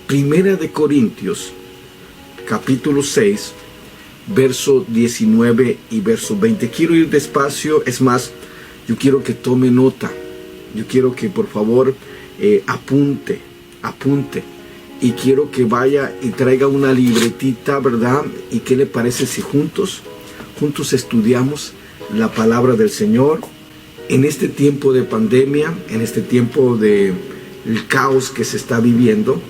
Primera de Corintios, capítulo 6, verso 19 y verso 20. Quiero ir despacio, es más, yo quiero que tome nota. Yo quiero que por favor apunte. Y quiero que vaya y traiga una libretita, ¿verdad? ¿Y qué le parece si juntos estudiamos la palabra del Señor? En este tiempo de pandemia, en este tiempo de el caos que se está viviendo,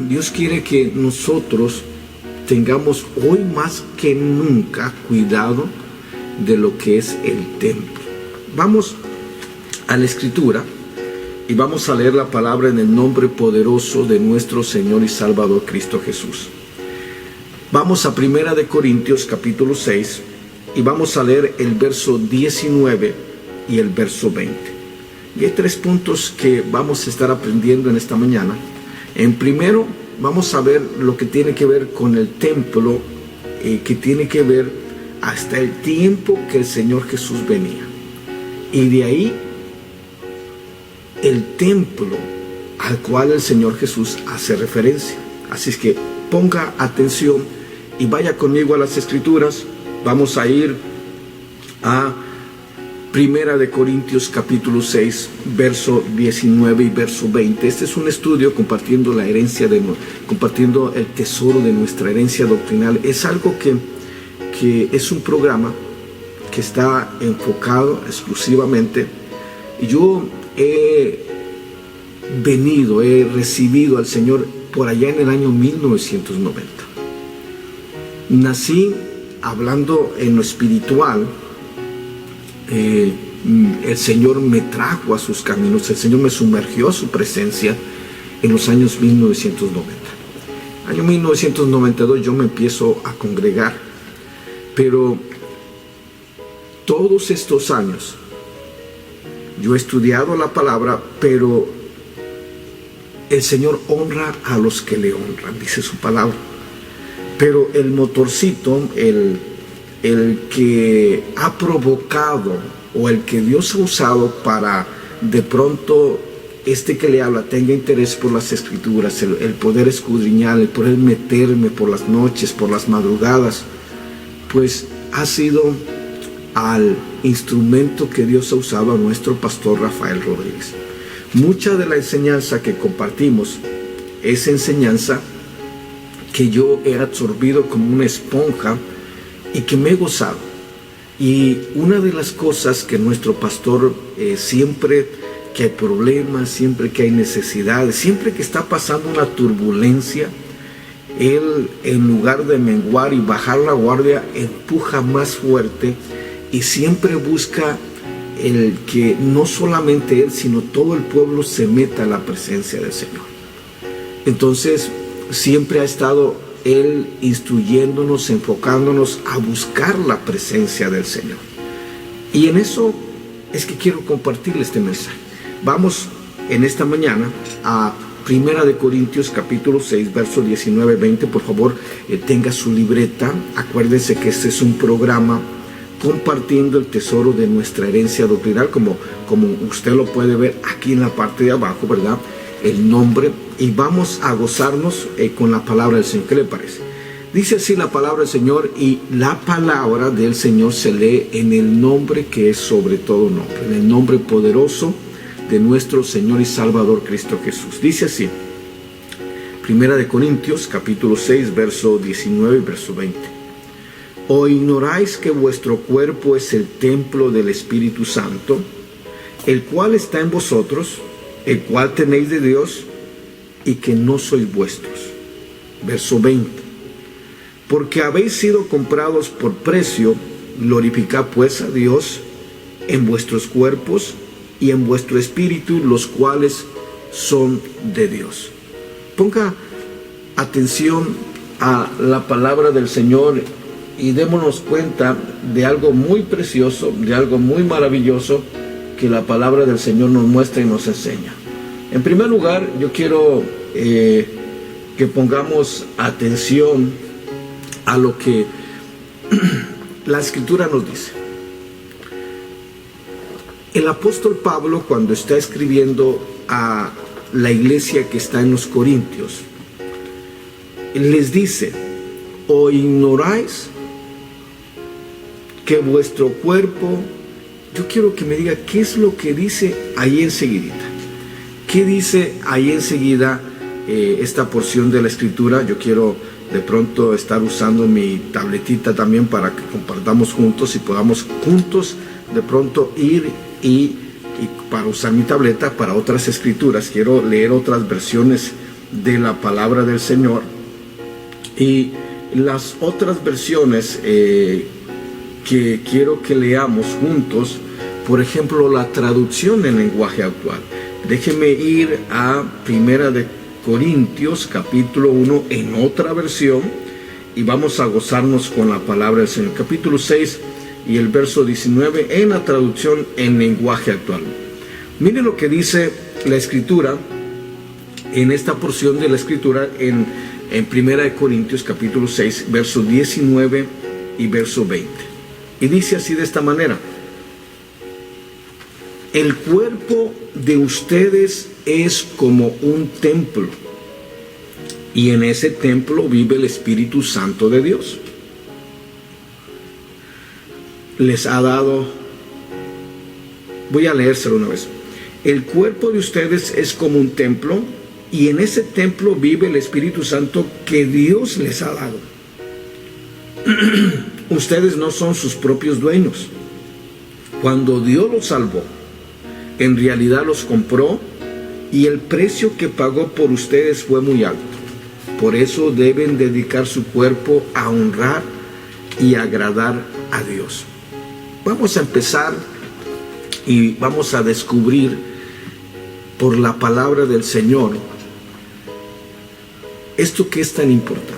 Dios quiere que nosotros tengamos hoy más que nunca cuidado de lo que es el templo. Vamos a la Escritura y vamos a leer la palabra en el nombre poderoso de nuestro Señor y Salvador Cristo Jesús. Vamos a Primera de Corintios capítulo 6 y vamos a leer el verso 19 y el verso 20. Y hay 3 puntos que vamos a estar aprendiendo en esta mañana. En primero, vamos a ver lo que tiene que ver con el templo, que tiene que ver hasta el tiempo que el Señor Jesús venía. Y de ahí, el templo al cual el Señor Jesús hace referencia. Así es que ponga atención y vaya conmigo a las Escrituras. Vamos a ir a Primera de Corintios capítulo 6, verso 19 y verso 20. Este es un estudio compartiendo compartiendo el tesoro de nuestra herencia doctrinal. Es algo que es un programa que está enfocado exclusivamente. Yo he recibido al Señor por allá en el año 1990. Nací hablando en lo espiritual. El Señor me trajo a sus caminos, el Señor me sumergió a su presencia en los años 1990. Año 1992 yo me empiezo a congregar, pero todos estos años yo he estudiado la palabra, pero el Señor honra a los que le honran, dice su palabra. Pero el motorcito, el que ha provocado o el que Dios ha usado para de pronto que le habla tenga interés por las Escrituras, el poder escudriñar, el poder meterme por las noches, por las madrugadas, pues ha sido al instrumento que Dios ha usado a nuestro pastor Rafael Rodríguez. Mucha de la enseñanza que compartimos es enseñanza que yo he absorbido como una esponja y que me he gozado. Y una de las cosas que nuestro pastor siempre que hay problemas, siempre que hay necesidades, siempre que está pasando una turbulencia, él en lugar de menguar y bajar la guardia, empuja más fuerte y siempre busca el que no solamente él, sino todo el pueblo se meta a la presencia del Señor. Entonces siempre ha estado él instruyéndonos, enfocándonos a buscar la presencia del Señor. Y en eso es que quiero compartirles este mensaje. Vamos en esta mañana a Primera de Corintios capítulo 6, verso 19-20. Por favor, tenga su libreta. Acuérdense que este es un programa compartiendo el tesoro de nuestra herencia doctrinal, como usted lo puede ver aquí en la parte de abajo, ¿verdad? El nombre, y vamos a gozarnos con la palabra del Señor. ¿Qué le parece? Dice así la palabra del Señor, y la palabra del Señor se lee en el nombre que es sobre todo nombre, en el nombre poderoso de nuestro Señor y Salvador Cristo Jesús. Dice así, Primera de Corintios capítulo 6, verso 19 y verso 20. ¿O ignoráis que vuestro cuerpo es el templo del Espíritu Santo, el cual está en vosotros, el cual tenéis de Dios, y que no sois vuestros? Verso 20. Porque habéis sido comprados por precio, glorificad pues a Dios en vuestros cuerpos y en vuestro espíritu, los cuales son de Dios. Ponga atención a la palabra del Señor y démonos cuenta de algo muy precioso, de algo muy maravilloso que la palabra del Señor nos muestra y nos enseña. En primer lugar, yo quiero que pongamos atención a lo que la Escritura nos dice. El apóstol Pablo, cuando está escribiendo a la iglesia que está en los Corintios. Les dice: ¿o ignoráis que vuestro cuerpo? Yo quiero que me diga qué es lo que dice ahí enseguida. ¿Qué dice ahí enseguida esta porción de la escritura? Yo quiero de pronto estar usando mi tabletita también para que compartamos juntos y podamos juntos de pronto ir y para usar mi tableta para otras escrituras. Quiero leer otras versiones de la palabra del Señor, y las otras versiones que quiero que leamos juntos, por ejemplo, la traducción en lenguaje actual. Déjeme ir a Primera de Corintios capítulo 1 en otra versión, y vamos a gozarnos con la palabra del Señor. Capítulo 6 y el verso 19 en la traducción en lenguaje actual. Mire lo que dice la escritura en esta porción de la escritura en Primera de Corintios capítulo 6, verso 19 y verso 20. Y dice así de esta manera: el cuerpo de ustedes es como un templo, y en ese templo vive el Espíritu Santo de Dios. Les ha dado, voy a leérselo una vez. El cuerpo de ustedes es como un templo, y en ese templo vive el Espíritu Santo que Dios les ha dado. Ustedes no son sus propios dueños. Cuando Dios los salvó, en realidad los compró, y el precio que pagó por ustedes fue muy alto. Por eso deben dedicar su cuerpo a honrar y agradar a Dios. Vamos a empezar y vamos a descubrir por la palabra del Señor esto que es tan importante.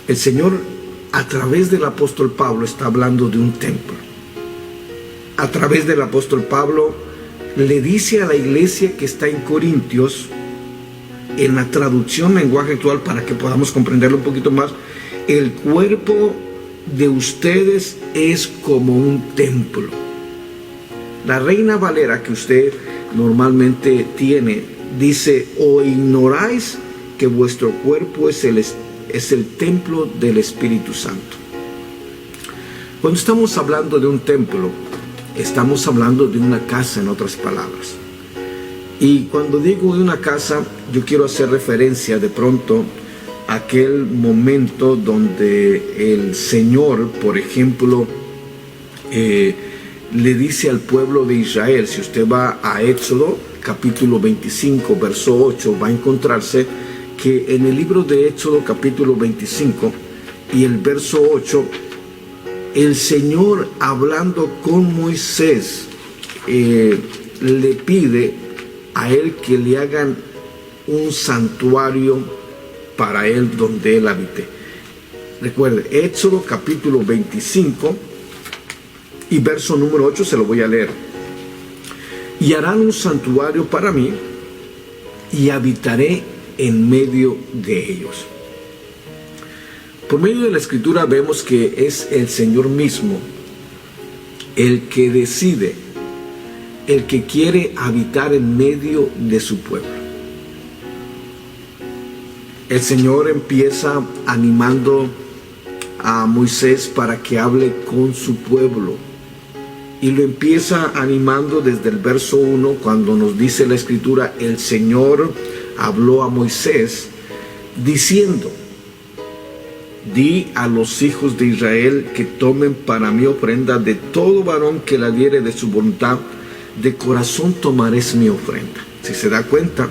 El Señor, a través del apóstol Pablo, está hablando de un templo. A través del apóstol Pablo le dice a la iglesia que está en Corintios, en la traducción lenguaje actual, para que podamos comprenderlo un poquito más: el cuerpo de ustedes es como un templo. La Reina Valera que usted normalmente tiene dice: ¿o ignoráis que vuestro cuerpo es el templo del Espíritu Santo? Cuando estamos hablando de un templo, estamos hablando de una casa, en otras palabras. Y cuando digo de una casa, yo quiero hacer referencia de pronto a aquel momento donde el Señor, por ejemplo, le dice al pueblo de Israel. Si usted va a Éxodo capítulo 25 verso 8, va a encontrarse que en el libro de Éxodo capítulo 25 y el verso 8, el Señor, hablando con Moisés, le pide a él que le hagan un santuario para él donde él habite. Recuerde, Éxodo capítulo 25 y verso número 8, se lo voy a leer. Y harán un santuario para mí, y habitaré en medio de ellos. Por medio de la escritura vemos que es el Señor mismo el que decide, el que quiere habitar en medio de su pueblo. El Señor empieza animando a Moisés para que hable con su pueblo, y lo empieza animando desde el verso 1, cuando nos dice la escritura: el Señor habló a Moisés diciendo: di a los hijos de Israel que tomen para mí ofrenda de todo varón que la diere de su voluntad, de corazón tomaréis mi ofrenda. Si se da cuenta,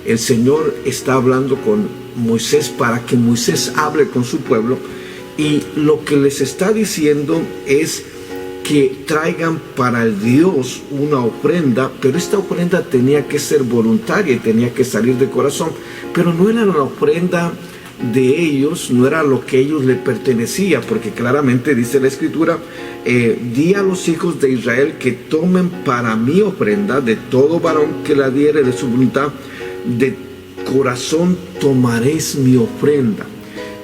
el Señor está hablando con Moisés para que Moisés hable con su pueblo, y lo que les está diciendo es que traigan para el Dios una ofrenda, pero esta ofrenda tenía que ser voluntaria y tenía que salir de corazón, pero no era la ofrenda de ellos, no era lo que a ellos le pertenecía, porque claramente dice la escritura: di a los hijos de Israel que tomen para mí ofrenda de todo varón que la diere de su voluntad, de corazón tomaréis mi ofrenda.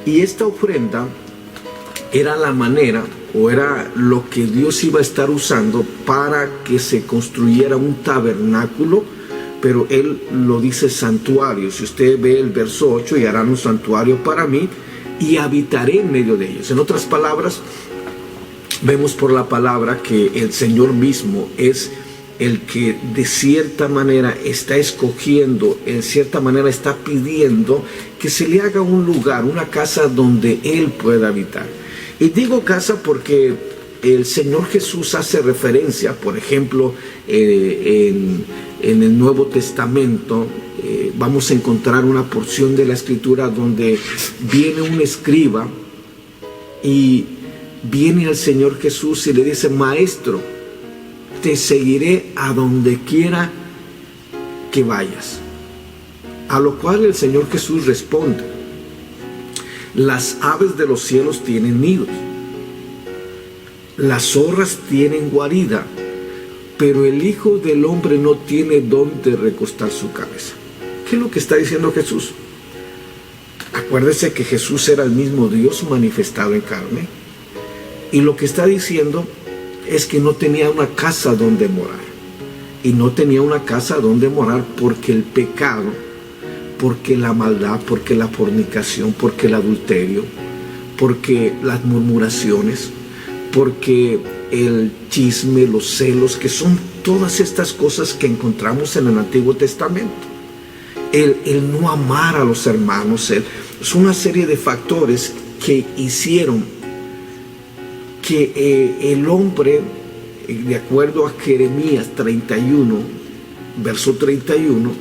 Y esta ofrenda era la manera o era lo que Dios iba a estar usando para que se construyera un tabernáculo, pero Él lo dice santuario. Si usted ve el verso 8, y harán un santuario para mí y habitaré en medio de ellos. En otras palabras, vemos por la palabra que el Señor mismo es el que de cierta manera está escogiendo, en cierta manera está pidiendo que se le haga un lugar, una casa donde Él pueda habitar. Y digo casa porque el Señor Jesús hace referencia, por ejemplo, en el Nuevo Testamento, vamos a encontrar una porción de la Escritura donde viene un escriba y viene al Señor Jesús y le dice: Maestro, te seguiré a donde quiera que vayas. A lo cual el Señor Jesús responde: las aves de los cielos tienen nidos, las zorras tienen guarida, pero el Hijo del Hombre no tiene dónde recostar su cabeza. ¿Qué es lo que está diciendo Jesús? Acuérdese que Jesús era el mismo Dios manifestado en carne, y lo que está diciendo es que no tenía una casa donde morar. Y no tenía una casa donde morar porque el pecado, porque la maldad, porque la fornicación, porque el adulterio, porque las murmuraciones, porque el chisme, los celos, que son todas estas cosas que encontramos en el Antiguo Testamento. El no amar a los hermanos, es una serie de factores que hicieron que el hombre, de acuerdo a Jeremías 31, verso 31,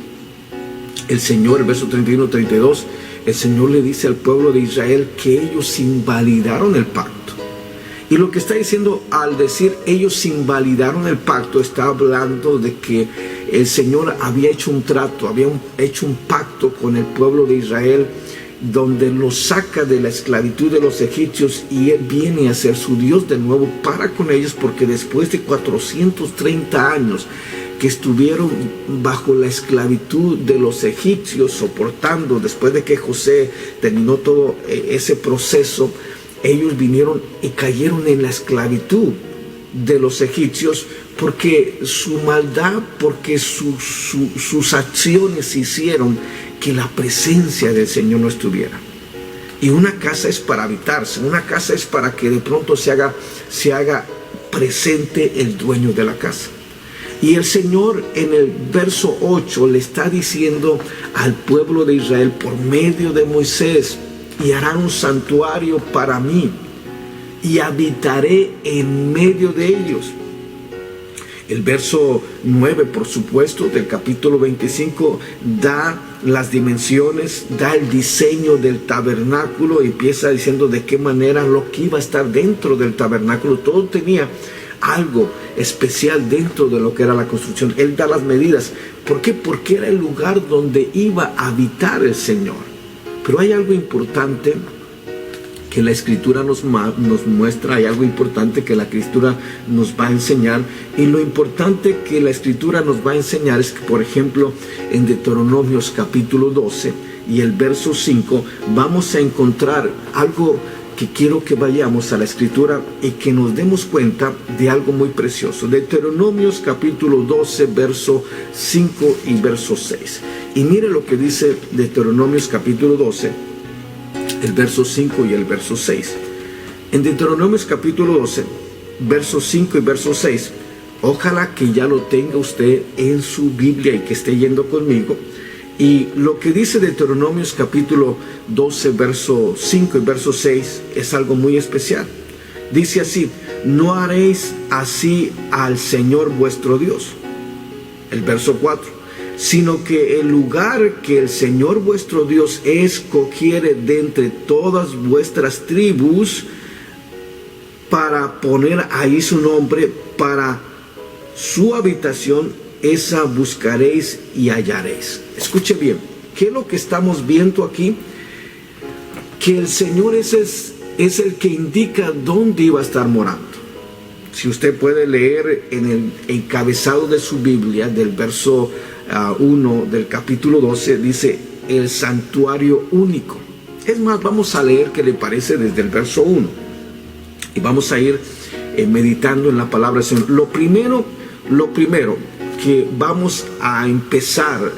el Señor, verso 31, 32, el Señor le dice al pueblo de Israel que ellos invalidaron el pacto. Y lo que está diciendo al decir ellos invalidaron el pacto, está hablando de que el Señor había hecho un trato, había hecho un pacto con el pueblo de Israel, donde los saca de la esclavitud de los egipcios y Él viene a ser su Dios de nuevo para con ellos, porque después de 430 años que estuvieron bajo la esclavitud de los egipcios, soportando, después de que José terminó todo ese proceso, ellos vinieron y cayeron en la esclavitud de los egipcios, porque su maldad, porque sus acciones hicieron que la presencia del Señor no estuviera. Y una casa es para habitarse, una casa es para que de pronto se haga presente el dueño de la casa. Y el Señor en el verso 8 le está diciendo al pueblo de Israel por medio de Moisés: y harán un santuario para mí y habitaré en medio de ellos. El verso 9, por supuesto, del capítulo 25 da las dimensiones, da el diseño del tabernáculo, y empieza diciendo de qué manera lo que iba a estar dentro del tabernáculo. Todo tenía algo especial dentro de lo que era la construcción. Él da las medidas. ¿Por qué? Porque era el lugar donde iba a habitar el Señor. Pero hay algo importante que la Escritura nos muestra, hay algo importante que la Escritura nos va a enseñar, y lo importante que la Escritura nos va a enseñar es que, por ejemplo, en Deuteronomios capítulo 12 y el verso 5, vamos a encontrar algo que quiero que vayamos a la Escritura y que nos demos cuenta de algo muy precioso. Deuteronomios capítulo 12, verso 5 y verso 6. Y mire lo que dice Deuteronomios capítulo 12, el verso 5 y el verso 6. En Deuteronomios capítulo 12, verso 5 y verso 6, ojalá que ya lo tenga usted en su Biblia y que esté yendo conmigo. Y lo que dice Deuteronomios capítulo 12, verso 5 y verso 6 es algo muy especial. Dice así: no haréis así al Señor vuestro Dios. El verso 4: sino que el lugar que el Señor vuestro Dios escogiere de entre todas vuestras tribus para poner ahí su nombre, para su habitación, esa buscaréis y hallaréis. Escuche bien, ¿qué es lo que estamos viendo aquí? Que el Señor es el que indica dónde iba a estar morando. Si usted puede leer en el encabezado de su Biblia, del verso 1 del capítulo 12, dice el santuario único. Es más, vamos a leer qué le parece desde el verso 1. y vamos a ir meditando en la palabra del Señor. Lo primero que vamos a empezar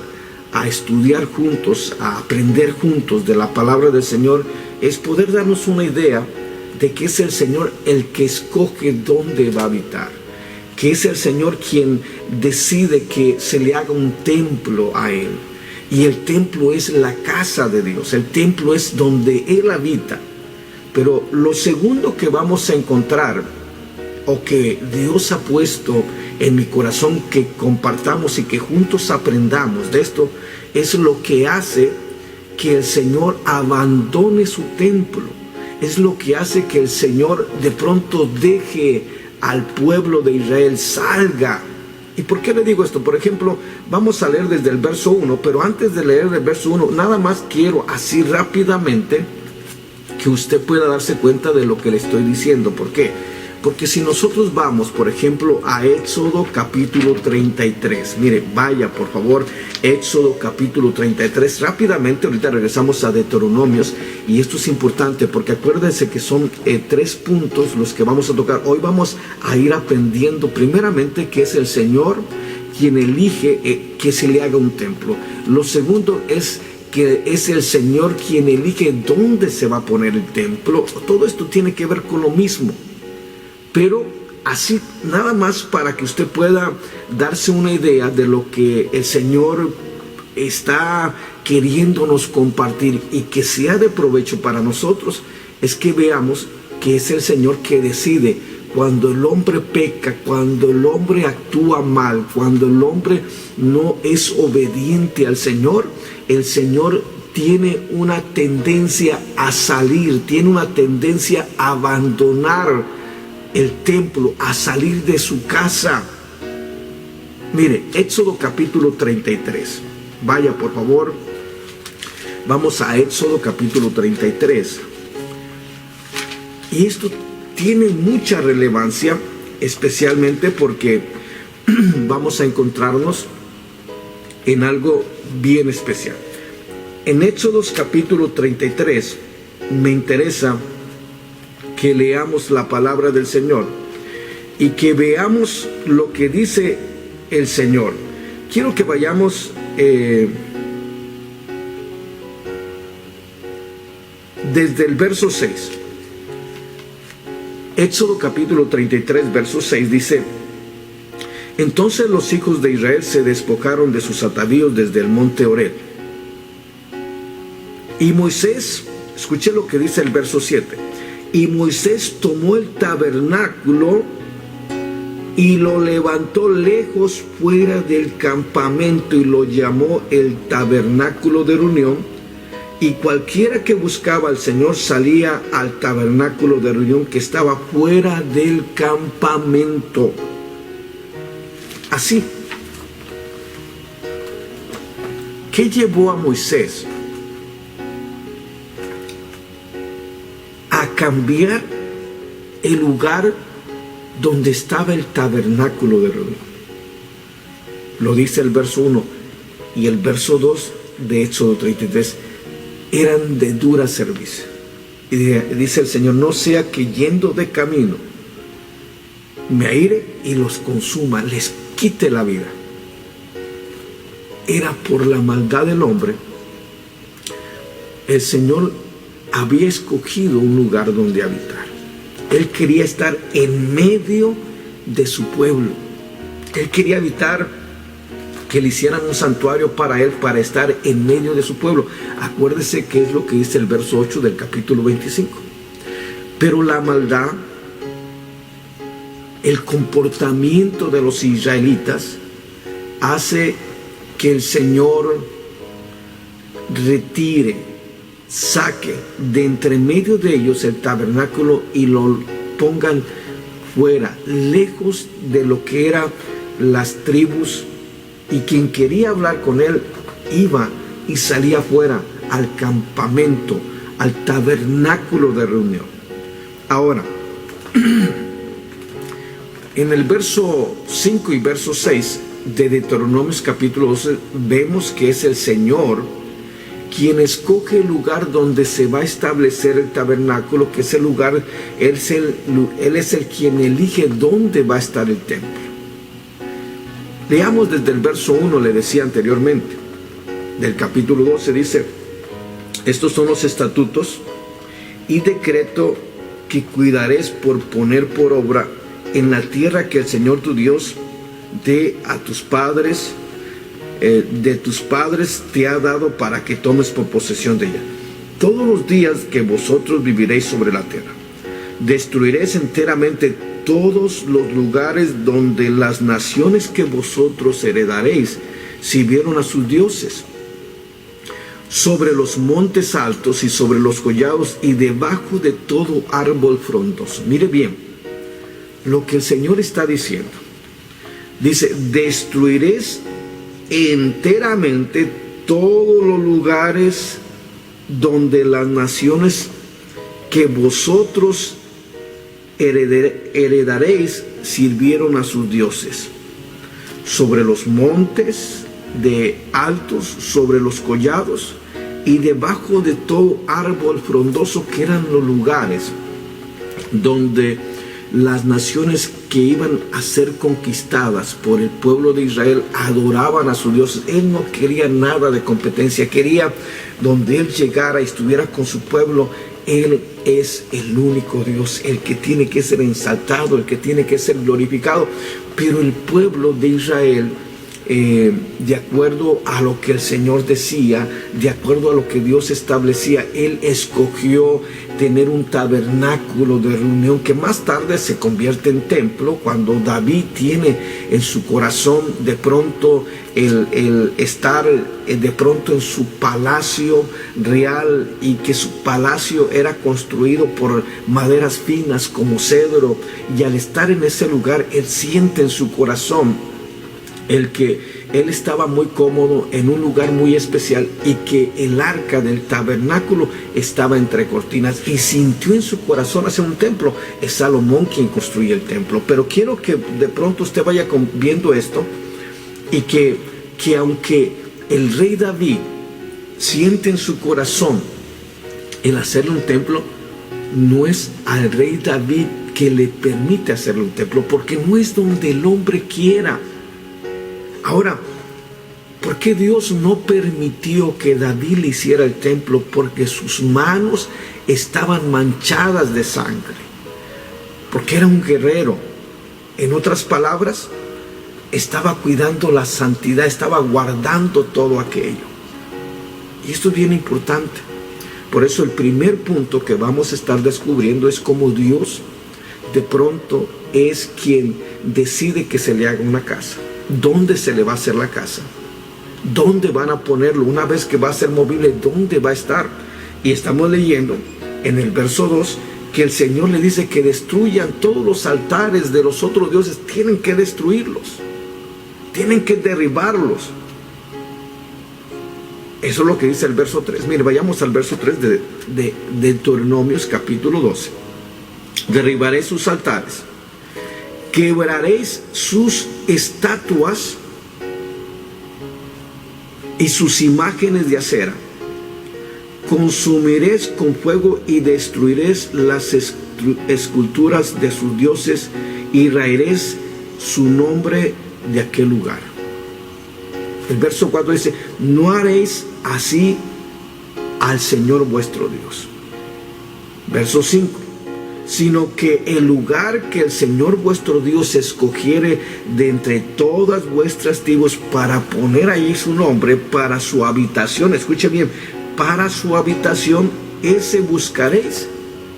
a estudiar juntos, a aprender juntos de la palabra del Señor, es poder darnos una idea de que es el Señor el que escoge dónde va a habitar, que es el Señor quien decide que se le haga un templo a Él. Y el templo es la casa de Dios, el templo es donde Él habita. Pero lo segundo que vamos a encontrar, o que Dios ha puesto en mi corazón que compartamos y que juntos aprendamos de esto, es lo que hace que el Señor abandone su templo. Es lo que hace que el Señor de pronto deje al pueblo de Israel, salga. ¿Y por qué le digo esto? Por ejemplo, vamos a leer desde el verso 1, pero antes de leer el verso 1, nada más quiero así rápidamente que usted pueda darse cuenta de lo que le estoy diciendo. ¿Por qué? Porque si nosotros vamos, por ejemplo, a Éxodo capítulo 33, mire, vaya por favor, Éxodo capítulo 33, rápidamente, ahorita regresamos a Deuteronomios, y esto es importante porque acuérdense que son 3 puntos los que vamos a tocar. Hoy vamos a ir aprendiendo primeramente que es el Señor quien elige que se le haga un templo. Lo segundo es que es el Señor quien elige dónde se va a poner el templo. Todo esto tiene que ver con lo mismo, pero así nada más para que usted pueda darse una idea de lo que el Señor está queriéndonos compartir y que sea de provecho para nosotros, es que veamos que es el Señor que decide cuando el hombre peca, cuando el hombre actúa mal, cuando el hombre no es obediente al Señor. El Señor tiene una tendencia a salir, tiene una tendencia a abandonar el templo, a salir de su casa. Mire, Éxodo capítulo 33. Vaya por favor, vamos a Éxodo capítulo 33. Y esto tiene mucha relevancia, especialmente porque vamos a encontrarnos en algo bien especial. En Éxodos capítulo 33 me interesa que leamos la palabra del Señor y que veamos lo que dice el Señor. Quiero que vayamos desde el verso 6. Éxodo capítulo 33, verso 6 dice: entonces los hijos de Israel se despojaron de sus atavíos desde el monte Horeb. Y Moisés, escuche lo que dice el verso 7, y Moisés tomó el tabernáculo y lo levantó lejos fuera del campamento y lo llamó el tabernáculo de reunión. Y cualquiera que buscaba al Señor salía al tabernáculo de reunión que estaba fuera del campamento. Así. ¿Qué llevó a Moisés a cambiar el lugar donde estaba el tabernáculo de reunión? Lo dice el verso 1 y el verso 2 de Éxodo 33. Eran de dura servicio. Y dice el Señor: no sea que yendo de camino me aire y los consuma, les quite la vida. Era por la maldad del hombre. El Señor había escogido un lugar donde habitar. Él quería estar en medio de su pueblo. Él quería habitar, que le hicieran un santuario para Él, para estar en medio de su pueblo. Acuérdese que es lo que dice el verso 8 del capítulo 25. Pero la maldad, el comportamiento de los israelitas, hace que el Señor retire, saque de entre medio de ellos el tabernáculo y lo pongan fuera, lejos de lo que eran las tribus. Y quien quería hablar con él iba y salía fuera al campamento, al tabernáculo de reunión. Ahora, en el verso 5 y verso 6 de Deuteronomios capítulo 12, vemos que es el Señor quien escoge el lugar donde se va a establecer el tabernáculo, que es el lugar, Él es el quien elige dónde va a estar el templo. Leamos desde el verso 1, le decía anteriormente, del capítulo 12, dice: estos son los estatutos y decreto que cuidaréis por poner por obra en la tierra que el Señor tu Dios de tus padres te ha dado para que tomes por posesión de ella. Todos los días que vosotros viviréis sobre la tierra, destruiréis enteramente todos los lugares donde las naciones que vosotros heredaréis sirvieron a sus dioses, sobre los montes altos y sobre los collados y debajo de todo árbol frondoso. Mire bien lo que el Señor está diciendo. Dice: destruiréis enteramente todos los lugares donde las naciones que vosotros heredaréis sirvieron a sus dioses, sobre los montes de altos, sobre los collados y debajo de todo árbol frondoso, que eran los lugares donde las naciones que iban a ser conquistadas por el pueblo de Israel adoraban a sus dioses. Él no quería nada de competencia, quería donde Él llegara y estuviera con su pueblo. Él es el único Dios, el que tiene que ser exaltado, el que tiene que ser glorificado. Pero el pueblo de Israel, de acuerdo a lo que el Señor decía, de acuerdo a lo que Dios establecía, Él escogió tener un tabernáculo de reunión que más tarde se convierte en templo, cuando David tiene en su corazón de pronto el estar de pronto en su palacio real, y que su palacio era construido por maderas finas como cedro, y al estar en ese lugar él siente en su corazón el que él estaba muy cómodo en un lugar muy especial, y que el arca del tabernáculo estaba entre cortinas, y sintió en su corazón hacer un templo. Es Salomón quien construye el templo. Pero quiero que de pronto usted vaya viendo esto, y que aunque el rey David siente en su corazón el hacerle un templo, no es al rey David que le permite hacerle un templo, porque no es donde el hombre quiera. Ahora, ¿por qué Dios no permitió que David le hiciera el templo? Porque sus manos estaban manchadas de sangre, porque era un guerrero. En otras palabras, estaba cuidando la santidad, estaba guardando todo aquello. Y esto es bien importante. Por eso el primer punto que vamos a estar descubriendo es cómo Dios de pronto es quien decide que se le haga una casa. ¿Dónde se le va a hacer la casa? ¿Dónde van a ponerlo? Una vez que va a ser movible, ¿dónde va a estar? Y estamos leyendo en el verso 2 que el Señor le dice que destruyan todos los altares de los otros dioses. Tienen que destruirlos, tienen que derribarlos. Eso es lo que dice el verso 3. Mire, vayamos al verso 3 de Deuteronomios capítulo 12. Derribaréis sus altares, quebraréis sus estatuas y sus imágenes de acera, consumiréis con fuego y destruiréis las esculturas de sus dioses y raeréis su nombre de aquel lugar. El verso 4 dice: no haréis así al Señor vuestro Dios. Verso 5: sino que el lugar que el Señor vuestro Dios escogiere de entre todas vuestras tribus para poner allí su nombre, para su habitación, escuche bien, para su habitación, ese buscaréis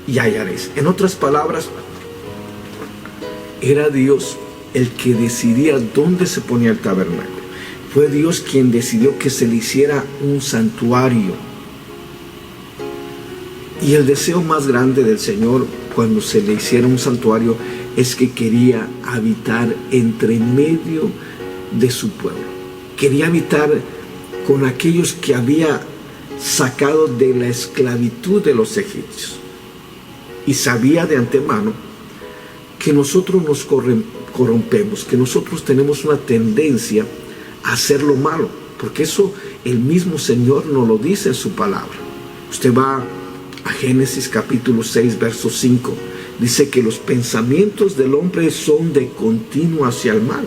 y hallaréis. En otras palabras, era Dios el que decidía dónde se ponía el tabernáculo. Fue Dios quien decidió que se le hiciera un santuario. Y el deseo más grande del Señor cuando se le hiciera un santuario es que quería habitar entre medio de su pueblo. Quería habitar con aquellos que había sacado de la esclavitud de los egipcios. Y sabía de antemano que nosotros nos corrompemos, que nosotros tenemos una tendencia a hacer lo malo, porque eso el mismo Señor nos lo dice en su palabra. Usted va a Génesis capítulo 6, verso 5. Dice que los pensamientos del hombre son de continuo hacia el mal.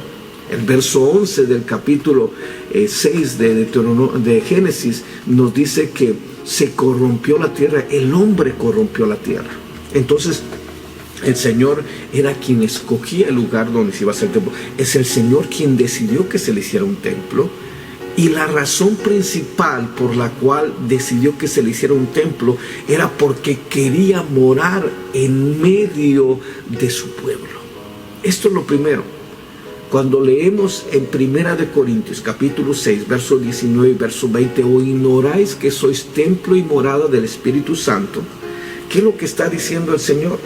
El verso 11 del capítulo 6 de Génesis nos dice que se corrompió la tierra, el hombre corrompió la tierra. Entonces, el Señor era quien escogía el lugar donde se iba a hacer el templo. Es el Señor quien decidió que se le hiciera un templo. Y la razón principal por la cual decidió que se le hiciera un templo era porque quería morar en medio de su pueblo. Esto es lo primero. Cuando leemos en 1 de Corintios capítulo 6, verso 19 y verso 20, o ignoráis que sois templo y morada del Espíritu Santo, ¿qué es lo que está diciendo el Señor?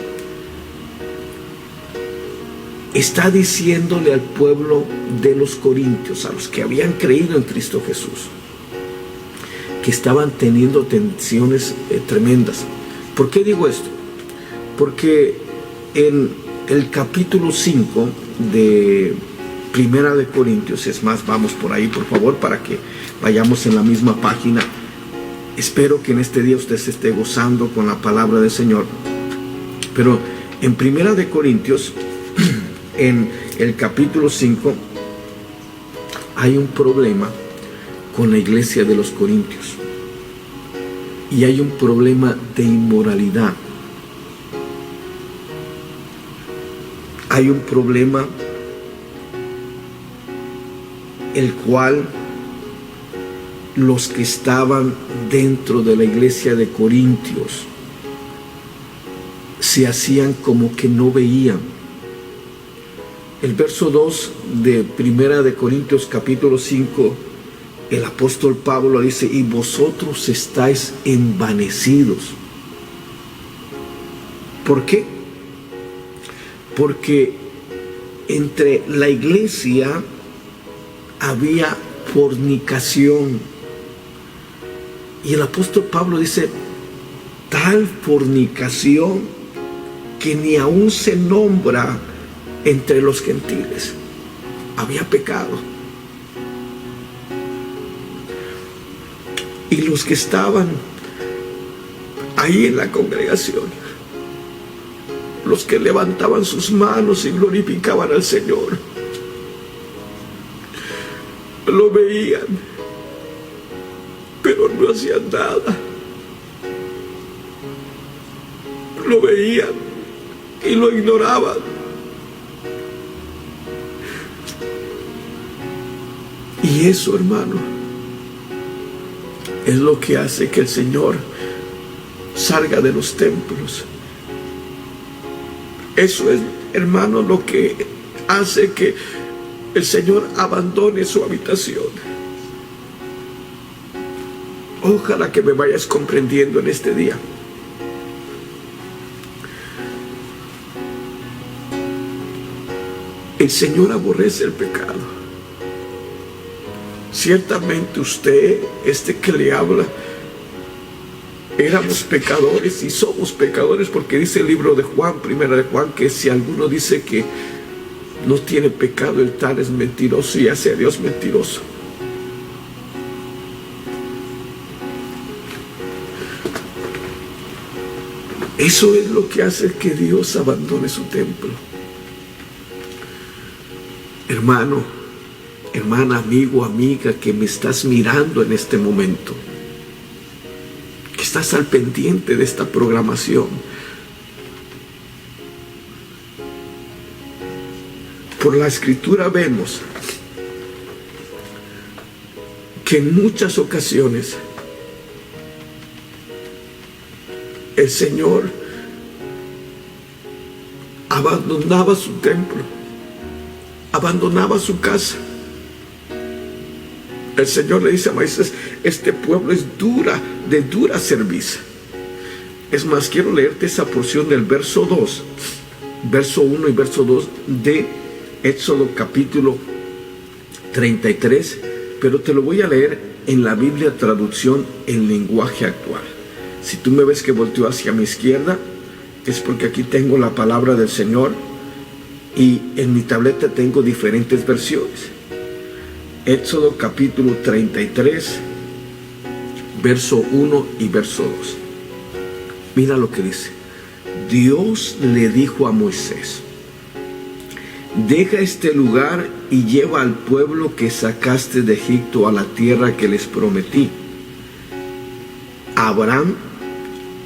Está diciéndole al pueblo de los corintios, a los que habían creído en Cristo Jesús, que estaban teniendo tensiones tremendas. ¿Por qué digo esto? Porque en el capítulo 5 de Primera de Corintios, es más, vamos por ahí por favor para que vayamos en la misma página. Espero que en este día usted se esté gozando con la palabra del Señor. Pero en Primera de Corintios, en el capítulo 5, hay un problema con la iglesia de los corintios. Y hay un problema de inmoralidad. Hay un problema el cual los que estaban dentro de la iglesia de Corintios se hacían como que no veían. El verso 2 de Primera de Corintios capítulo 5, el apóstol Pablo dice: y vosotros estáis envanecidos. ¿Por qué? Porque entre la iglesia había fornicación. Y el apóstol Pablo dice: tal fornicación que ni aún se nombra entre los gentiles. Había pecado. Y los que estaban ahí en la congregación, los que levantaban sus manos y glorificaban al Señor, lo veían, pero no hacían nada. Lo veían y lo ignoraban. Y eso, hermano, es lo que hace que el Señor salga de los templos. Eso es, hermano, lo que hace que el Señor abandone su habitación. Ojalá que me vayas comprendiendo en este día. El Señor aborrece el pecado. Ciertamente usted, que le habla, éramos pecadores y somos pecadores, porque dice el libro de Juan, Primera de Juan, que si alguno dice que no tiene pecado, el tal es mentiroso y hace a Dios mentiroso. Eso es lo que hace que Dios abandone su templo. Hermano, hermana, amigo, amiga, que me estás mirando en este momento, que estás al pendiente de esta programación, por la Escritura vemos que en muchas ocasiones el Señor abandonaba su templo, abandonaba su casa. El Señor le dice a Moisés: este pueblo es de dura cerviz. Es más, quiero leerte esa porción del verso 2, verso 1 y verso 2 de Éxodo capítulo 33, pero te lo voy a leer en la Biblia traducción en lenguaje actual. Si tú me ves que volteo hacia mi izquierda, es porque aquí tengo la palabra del Señor y en mi tableta tengo diferentes versiones. Éxodo capítulo 33, verso 1 y verso 2. Mira lo que dice. Dios le dijo a Moisés: deja este lugar y lleva al pueblo que sacaste de Egipto a la tierra que les prometí, a Abraham,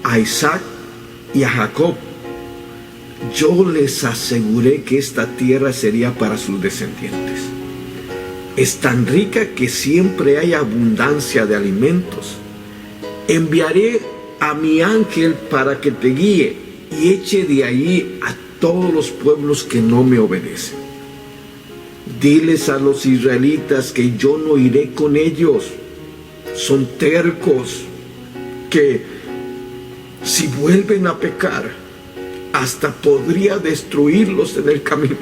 a Isaac y a Jacob. Yo les aseguré que esta tierra sería para sus descendientes. Es tan rica que siempre hay abundancia de alimentos. Enviaré a mi ángel para que te guíe y eche de allí a todos los pueblos que no me obedecen. Diles a los israelitas que yo no iré con ellos. Son tercos, que si vuelven a pecar, hasta podría destruirlos en el camino.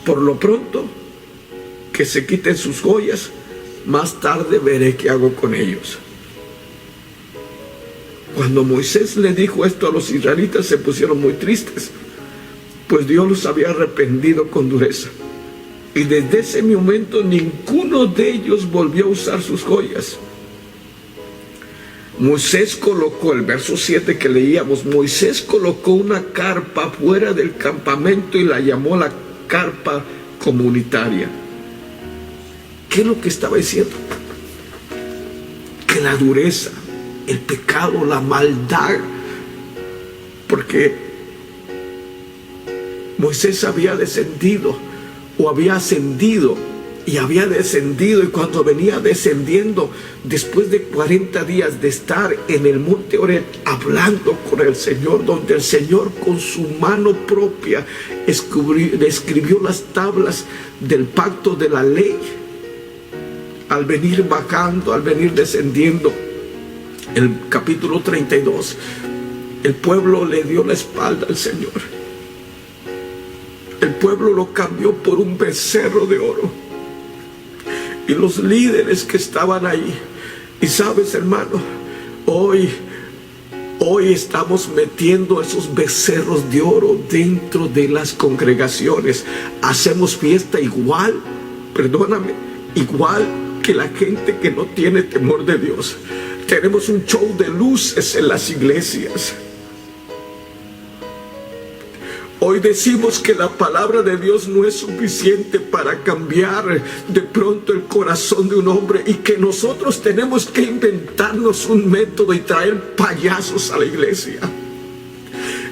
Por lo pronto, que se quiten sus joyas, más tarde veré qué hago con ellos. Cuando Moisés le dijo esto a los israelitas, se pusieron muy tristes, pues Dios los había arrepentido con dureza. Y desde ese momento ninguno de ellos volvió a usar sus joyas. Moisés colocó, el verso 7 que leíamos, Moisés colocó una carpa fuera del campamento y la llamó la carpa comunitaria. ¿Qué es lo que estaba diciendo? Que la dureza, el pecado, la maldad, porque Moisés había descendido o había ascendido y había descendido, y cuando venía descendiendo, después de 40 días de estar en el monte Horeb hablando con el Señor, donde el Señor con su mano propia escribió las tablas del pacto de la ley, al venir bajando, al venir descendiendo, el capítulo 32, el pueblo le dio la espalda al Señor. El pueblo lo cambió por un becerro de oro. Y los líderes que estaban ahí, y sabes, hermano, hoy estamos metiendo esos becerros de oro dentro de las congregaciones. Hacemos fiesta igual, perdóname, igual que la gente que no tiene temor de Dios. Tenemos un show de luces en las iglesias. Hoy decimos que la palabra de Dios no es suficiente para cambiar de pronto el corazón de un hombre, y que nosotros tenemos que inventarnos un método y traer payasos a la iglesia.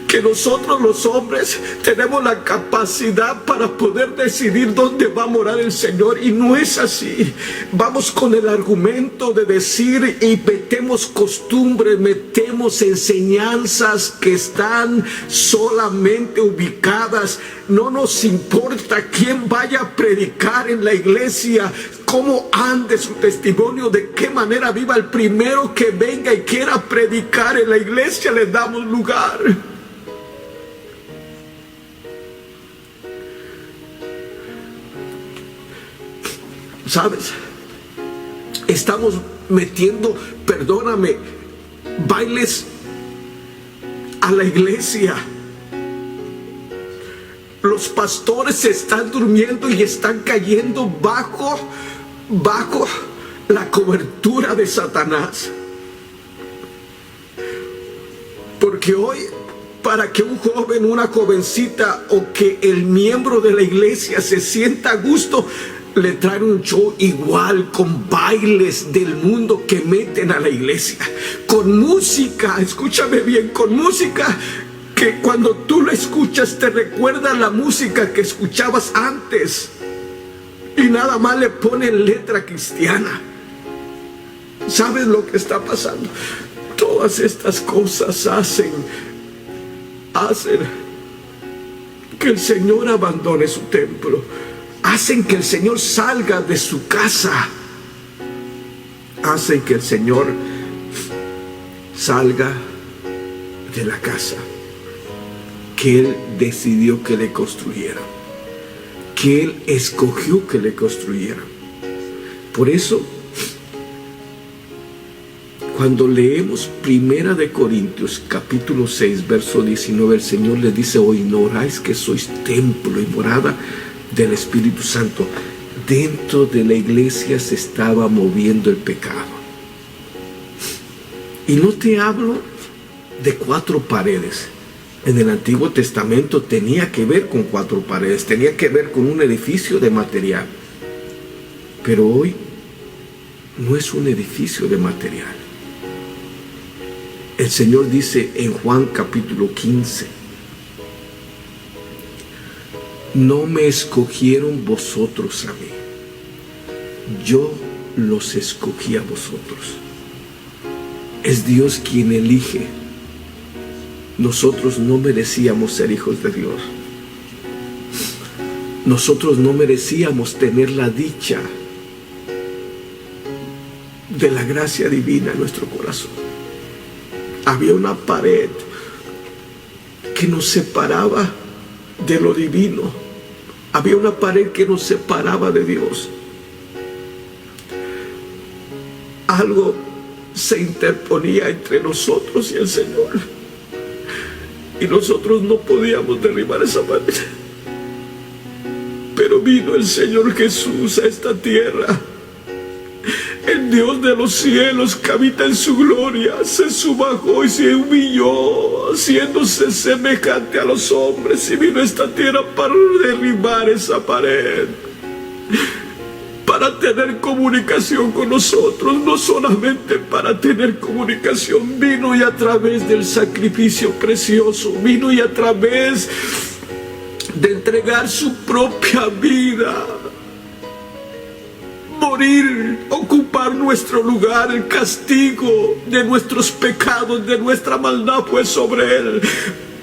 Que nosotros los hombres tenemos la capacidad para poder decidir dónde va a morar el Señor, y no es así. Vamos con el argumento de decir y metemos costumbres, metemos enseñanzas que están solamente ubicadas. No nos importa quién vaya a predicar en la iglesia, cómo ande su testimonio, de qué manera viva. El primero que venga y quiera predicar en la iglesia, le damos lugar. ¿Sabes? Estamos metiendo, perdóname, bailes a la iglesia. Los pastores se están durmiendo y están cayendo bajo la cobertura de Satanás. Porque hoy, para que un joven, una jovencita o que el miembro de la iglesia se sienta a gusto, le traen un show igual, con bailes del mundo que meten a la iglesia, con música, escúchame bien, con música que cuando tú la escuchas te recuerda la música que escuchabas antes, y nada más le ponen letra cristiana. ¿Sabes lo que está pasando? Todas estas cosas hacen que el Señor abandone su templo, hacen que el Señor salga de su casa, hacen que el Señor salga de la casa que Él decidió que le construyeran, que Él escogió que le construyeran. Por eso, cuando leemos 1 Corintios capítulo 6 verso 19, el Señor les dice: ¿o ignoráis que sois templo y morada del Espíritu Santo? Dentro de la iglesia se estaba moviendo el pecado. Y no te hablo de 4 paredes. En el Antiguo Testamento tenía que ver con 4 paredes, tenía que ver con un edificio de material. Pero hoy no es un edificio de material. El Señor dice en Juan capítulo 15, no me escogieron vosotros a mí, yo los escogí a vosotros. Es Dios quien elige. Nosotros no merecíamos ser hijos de Dios. Nosotros no merecíamos tener la dicha de la gracia divina en nuestro corazón. Había una pared que nos separaba de lo divino. Había una pared que nos separaba de Dios. Algo se interponía entre nosotros y el Señor. Y nosotros no podíamos derribar esa pared. Pero vino el Señor Jesús a esta tierra. El Dios de los cielos que habita en su gloria se subajó y se humilló, haciéndose semejante a los hombres, y vino a esta tierra para derribar esa pared, para tener comunicación con nosotros. No solamente para tener comunicación, vino y a través del sacrificio precioso, vino y a través de entregar su propia vida, morir, ocupar nuestro lugar. El castigo de nuestros pecados, de nuestra maldad fue sobre Él,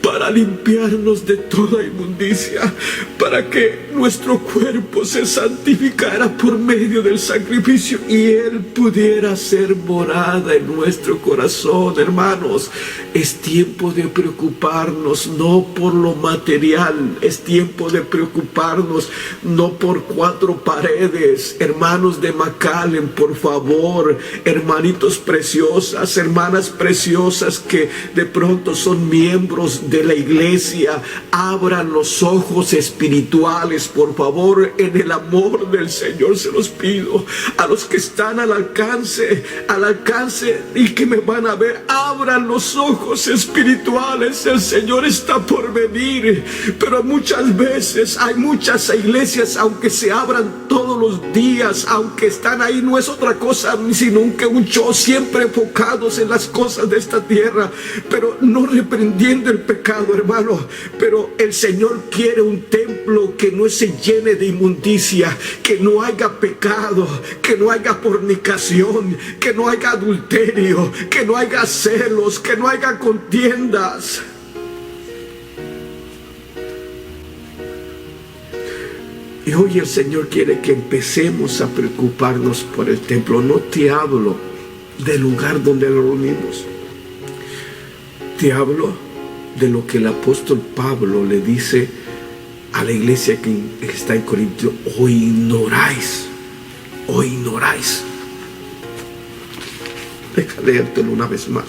para limpiarnos de toda inmundicia, para que nuestro cuerpo se santificara por medio del sacrificio y Él pudiera ser morada en nuestro corazón. Hermanos, es tiempo de preocuparnos no por lo material, es tiempo de preocuparnos no por 4 paredes. Hermanos de McAllen, por favor, hermanitos preciosas, hermanas preciosas que de pronto son miembros de la iglesia, abran los ojos espirituales, por favor, en el amor del Señor se los pido. A los que están al alcance y que me van a ver, abran los ojos espirituales. El Señor está por venir, pero muchas veces hay muchas iglesias, aunque se abran todos los días, aunque están ahí, no es otra cosa sino que un show, siempre enfocados en las cosas de esta tierra, pero no reprendiendo el pecado, hermano. Pero el Señor quiere un templo que no se llene de inmundicia, que no haya pecado, que no haya fornicación, que no haya adulterio, que no haya celos, que no haya contiendas. Y hoy el Señor quiere que empecemos a preocuparnos por el templo. No te hablo del lugar donde nos reunimos. Te hablo de lo que el apóstol Pablo le dice a la iglesia que está en Corintio: o ignoráis. Deja leértelo una vez más.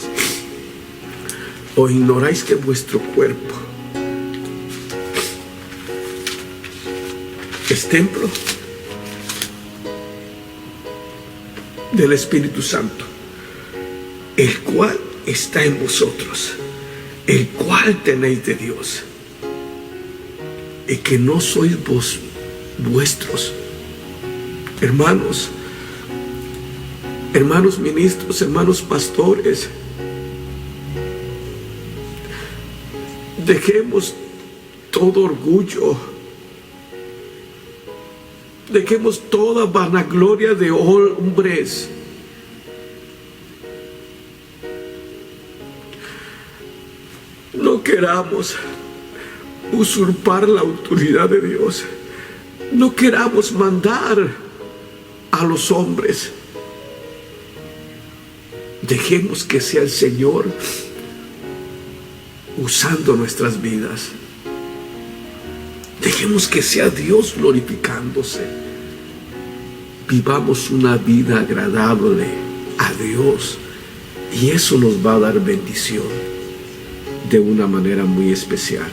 O ignoráis que vuestro cuerpo es templo del Espíritu Santo, el cual está en vosotros, el cual tenéis de Dios, y que no sois vos vuestros. Hermanos ministros, hermanos pastores, dejemos todo orgullo, dejemos toda vanagloria de hombres. No queramos usurpar la autoridad de Dios. No queramos mandar a los hombres. Dejemos que sea el Señor usando nuestras vidas. Dejemos que sea Dios glorificándose. Vivamos una vida agradable a Dios, y eso nos va a dar bendición de una manera muy especial.